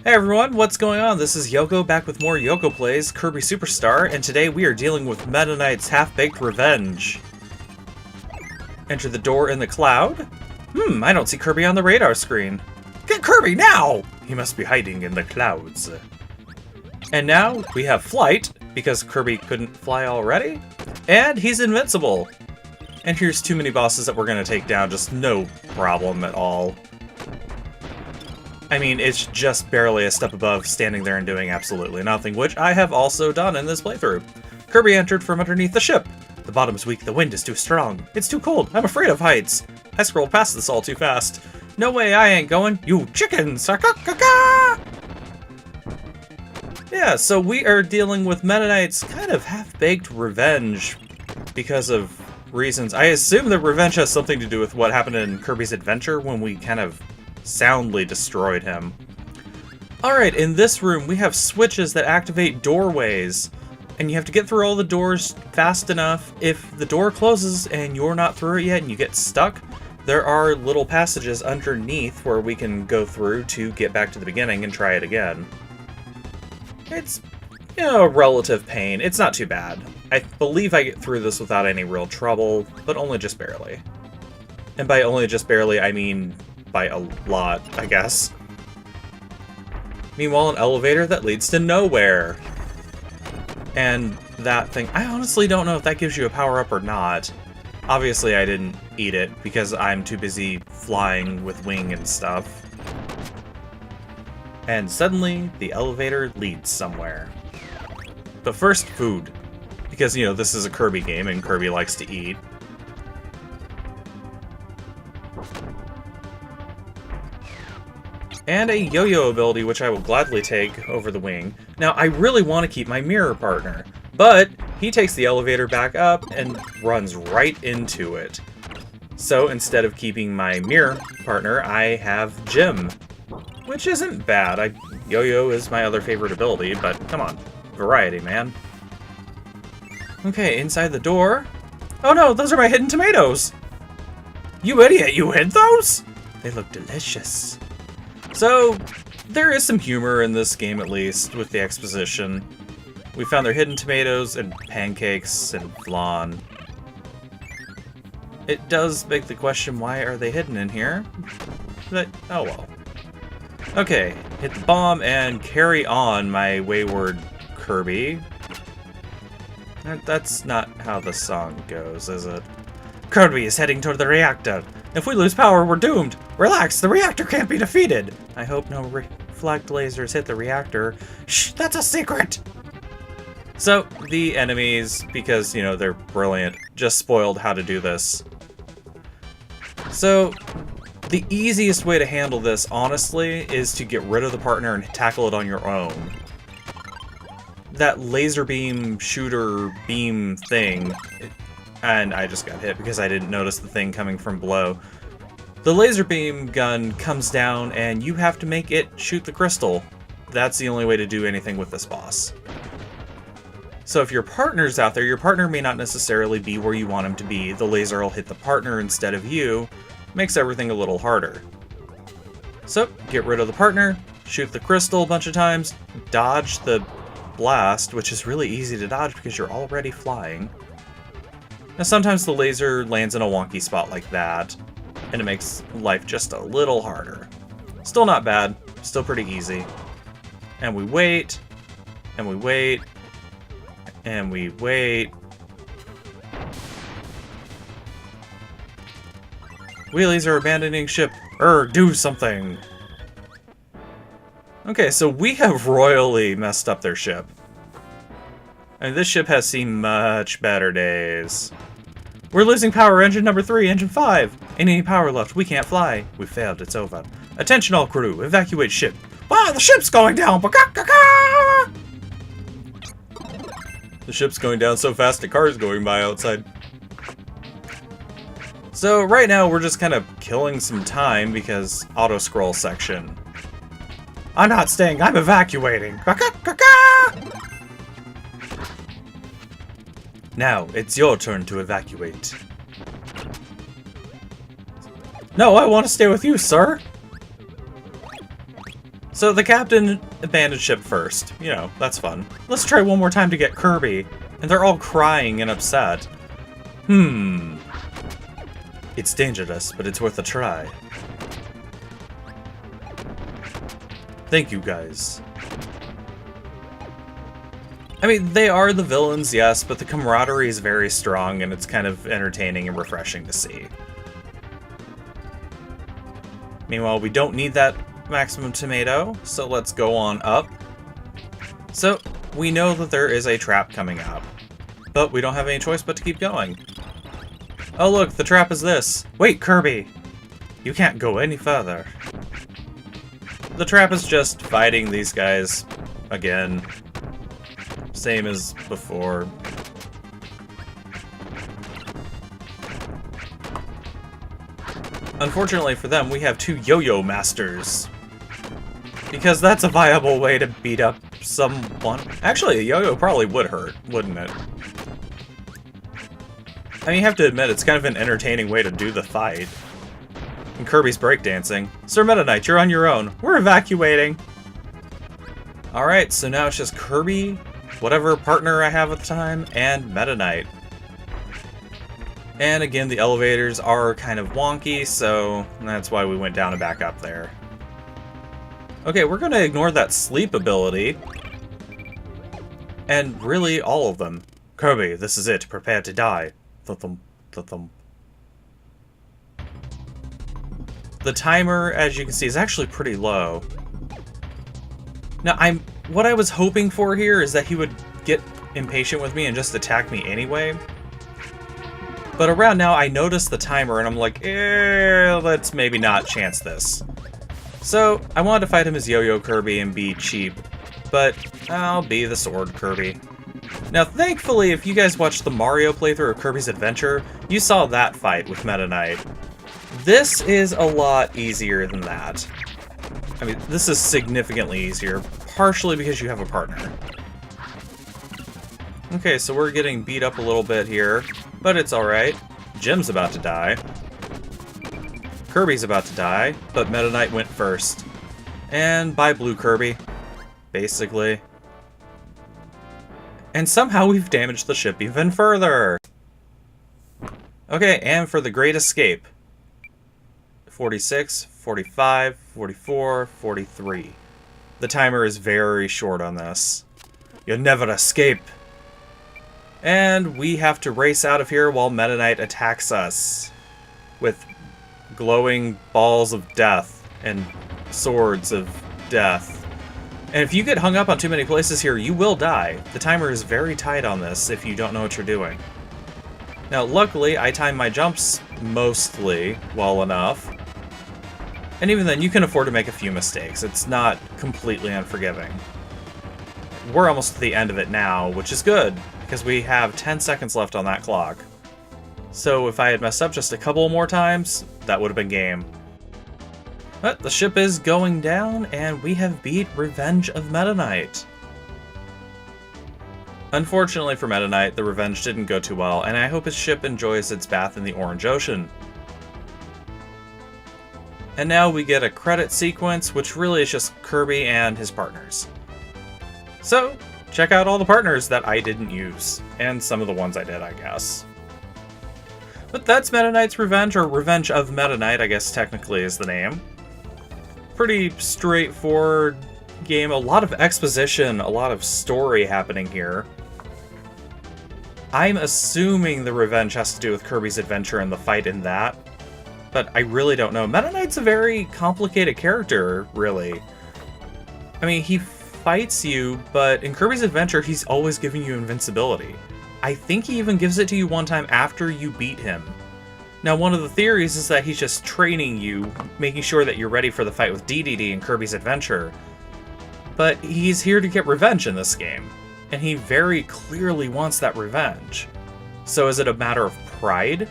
Hey everyone, what's going on? This is Yokuo back with more Yokuo Plays Kirby Superstar, and today we are dealing with Meta Knight's Half-Baked Revenge. Enter the door in the cloud. I don't see Kirby on the radar screen. Get Kirby now! He must be hiding in the clouds. And now we have flight, because Kirby couldn't fly already. And he's invincible. And here's two mini bosses that we're going to take down, just no problem at all. I mean, it's just barely a step above standing there and doing absolutely nothing, which I have also done in this playthrough. Kirby entered from underneath the ship. The bottom's weak, the wind is too strong. It's too cold, I'm afraid of heights. I scrolled past this all too fast. No way I ain't going, you chickens! Yeah, so we are dealing with Meta Knight's kind of half-baked revenge because of reasons. I assume that revenge has something to do with what happened in Kirby's Adventure when we kind of soundly destroyed him. Alright, in this room we have switches that activate doorways, and you have to get through all the doors fast enough. If the door closes and you're not through it yet and you get stuck, there are little passages underneath where we can go through to get back to the beginning and try it again. It's, you know, a relative pain. It's not too bad. I believe I get through this without any real trouble, but only just barely. And by only just barely, I mean by a lot, I guess. Meanwhile, an elevator that leads to nowhere. And that thing, I honestly don't know if that gives you a power-up or not. Obviously, I didn't eat it because I'm too busy flying with wing and stuff. And suddenly, the elevator leads somewhere. But first, food. Because, you know, this is a Kirby game and Kirby likes to eat. And a yo-yo ability, which I will gladly take over the wing. Now, I really want to keep my mirror partner, but he takes the elevator back up and runs right into it. So instead of keeping my mirror partner, I have Jim, which isn't bad. Yo-yo is my other favorite ability, but come on, variety, man. Okay, inside the door. Oh no, those are my hidden tomatoes! You idiot, you hid those? They look delicious. So, there is some humor in this game, at least, with the exposition. We found their hidden tomatoes and pancakes and flan. It does beg the question, why are they hidden in here? But, oh well. Okay, hit the bomb and carry on, my wayward Kirby. That's not how the song goes, is it? Kirby is heading toward the reactor. If we lose power, we're doomed. Relax, the reactor can't be defeated. I hope no reflect lasers hit the reactor. Shh, that's a secret. So, the enemies, because, you know, they're brilliant, just spoiled how to do this. So, the easiest way to handle this, honestly, is to get rid of the partner and tackle it on your own. That laser beam shooter beam thing, and I just got hit because I didn't notice the thing coming from below. The laser beam gun comes down and you have to make it shoot the crystal. That's the only way to do anything with this boss. So if your partner's out there, your partner may not necessarily be where you want him to be. The laser will hit the partner instead of you. Makes everything a little harder. So, get rid of the partner, shoot the crystal a bunch of times, dodge the blast, which is really easy to dodge because you're already flying. Now sometimes the laser lands in a wonky spot like that, and it makes life just a little harder. Still not bad, still pretty easy. And we wait, and we wait, and we wait. Wheelies are abandoning ship. Do something! Okay, so we have royally messed up their ship. And this ship has seen much better days. We're losing power, engine number 3, engine 5. Ain't any power left, we can't fly. We failed, it's over. Attention all crew, evacuate ship. Wow, the ship's going down! The ship's going down so fast the car's going by outside. So right now we're just kind of killing some time because auto-scroll section. I'm not staying, I'm evacuating! Now, it's your turn to evacuate. No, I want to stay with you, sir! So the captain abandoned ship first. You know, that's fun. Let's try one more time to get Kirby. And they're all crying and upset. It's dangerous, but it's worth a try. Thank you, guys. I mean, they are the villains, yes, but the camaraderie is very strong, and it's kind of entertaining and refreshing to see. Meanwhile, we don't need that maximum tomato, so let's go on up. So, we know that there is a trap coming up, but we don't have any choice but to keep going. Oh look, the trap is this. Wait, Kirby! You can't go any further. The trap is just fighting these guys again. Same as before. Unfortunately for them, we have 2 yo-yo masters. Because that's a viable way to beat up someone. Actually, a yo-yo probably would hurt, wouldn't it? I mean, you have to admit, it's kind of an entertaining way to do the fight. And Kirby's breakdancing. Sir Meta Knight, you're on your own. We're evacuating. Alright, so now it's just Kirby, whatever partner I have at the time, and Meta Knight. And again, the elevators are kind of wonky, so that's why we went down and back up there. Okay, we're gonna ignore that sleep ability. And really, all of them. Kirby, this is it. Prepare to die. Thump, thump. The timer, as you can see, is actually pretty low. Now, what I was hoping for here is that he would get impatient with me and just attack me anyway. But around now, I noticed the timer, and I'm like, let's maybe not chance this. So, I wanted to fight him as Yo-Yo Kirby and be cheap, but I'll be the Sword Kirby. Now, thankfully, if you guys watched the Mario playthrough of Kirby's Adventure, you saw that fight with Meta Knight. This is a lot easier than that. I mean, this is significantly easier, partially because you have a partner. Okay, so we're getting beat up a little bit here, but it's alright. Jim's about to die. Kirby's about to die, but Meta Knight went first. And bye, Blue Kirby. Basically. And somehow we've damaged the ship even further! Okay, and for the Great Escape. 46, 45, 44, 43. The timer is very short on this. You'll never escape! And we have to race out of here while Meta Knight attacks us. With glowing balls of death and swords of death. And if you get hung up on too many places here, you will die. The timer is very tight on this if you don't know what you're doing. Now, luckily, I time my jumps mostly well enough. And even then, you can afford to make a few mistakes. It's not completely unforgiving. We're almost to the end of it now, which is good, because we have 10 seconds left on that clock. So if I had messed up just a couple more times, that would have been game. But the ship is going down, and we have beat Revenge of Meta Knight. Unfortunately for Meta Knight, the Revenge didn't go too well, and I hope his ship enjoys its bath in the Orange Ocean. And now we get a credit sequence, which really is just Kirby and his partners. So, check out all the partners that I didn't use, and some of the ones I did, I guess. But that's Meta Knight's Revenge, or Revenge of Meta Knight, I guess technically is the name. Pretty straightforward game, a lot of exposition, a lot of story happening here. I'm assuming the Revenge has to do with Kirby's adventure and the fight in that, but I really don't know. Meta Knight's a very complicated character, really. I mean, he fights you, but in Kirby's Adventure, he's always giving you invincibility. I think he even gives it to you one time after you beat him. Now, one of the theories is that he's just training you, making sure that you're ready for the fight with DDD in Kirby's Adventure. But he's here to get revenge in this game, and he very clearly wants that revenge. So is it a matter of pride?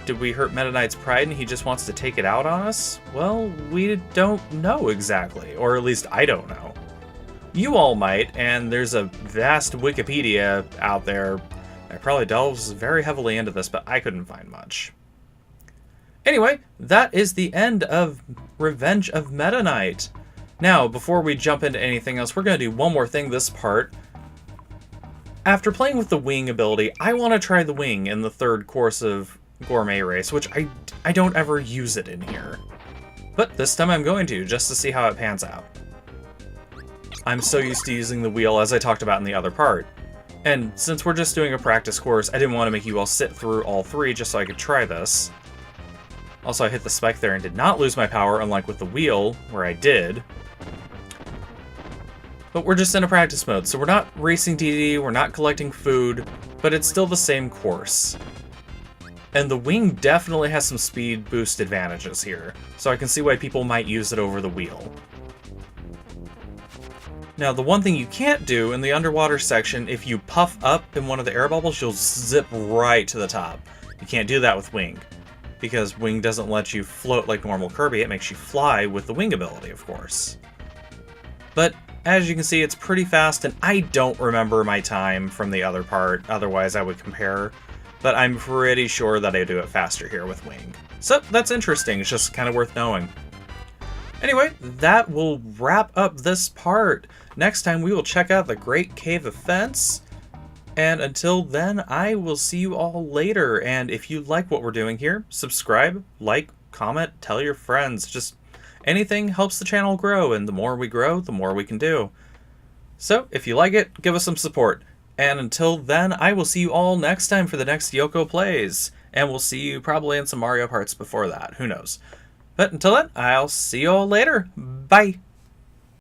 Did we hurt Meta Knight's pride and he just wants to take it out on us? Well, we don't know exactly, or at least I don't know. You all might, and there's a vast Wikipedia out there that probably delves very heavily into this, but I couldn't find much. Anyway, that is the end of Revenge of Meta Knight. Now, before we jump into anything else, we're going to do one more thing this part. After playing with the wing ability, I want to try the wing in the third course of Gourmet Race, which I don't ever use it in here. But this time I'm going to, just to see how it pans out. I'm so used to using the wheel, as I talked about in the other part. And since we're just doing a practice course, I didn't want to make you all sit through all three just so I could try this. Also, I hit the spike there and did not lose my power, unlike with the wheel, where I did. But we're just in a practice mode, so we're not racing DD, we're not collecting food, but it's still the same course. And the wing definitely has some speed boost advantages here, so I can see why people might use it over the wheel. Now, the one thing you can't do in the underwater section, if you puff up in one of the air bubbles, you'll zip right to the top. You can't do that with wing, because wing doesn't let you float like normal Kirby, it makes you fly with the wing ability, of course. But as you can see, it's pretty fast, and I don't remember my time from the other part, otherwise I would compare. But I'm pretty sure that I do it faster here with wing. So that's interesting, it's just kind of worth knowing. Anyway, that will wrap up this part. Next time we will check out the Great Cave of Fence. And until then, I will see you all later. And if you like what we're doing here, subscribe, like, comment, tell your friends. Just anything helps the channel grow, and the more we grow, the more we can do. So, if you like it, give us some support. And until then, I will see you all next time for the next Yokuo Plays. And we'll see you probably in some Mario parts before that, who knows. But until then, I'll see you all later. Bye!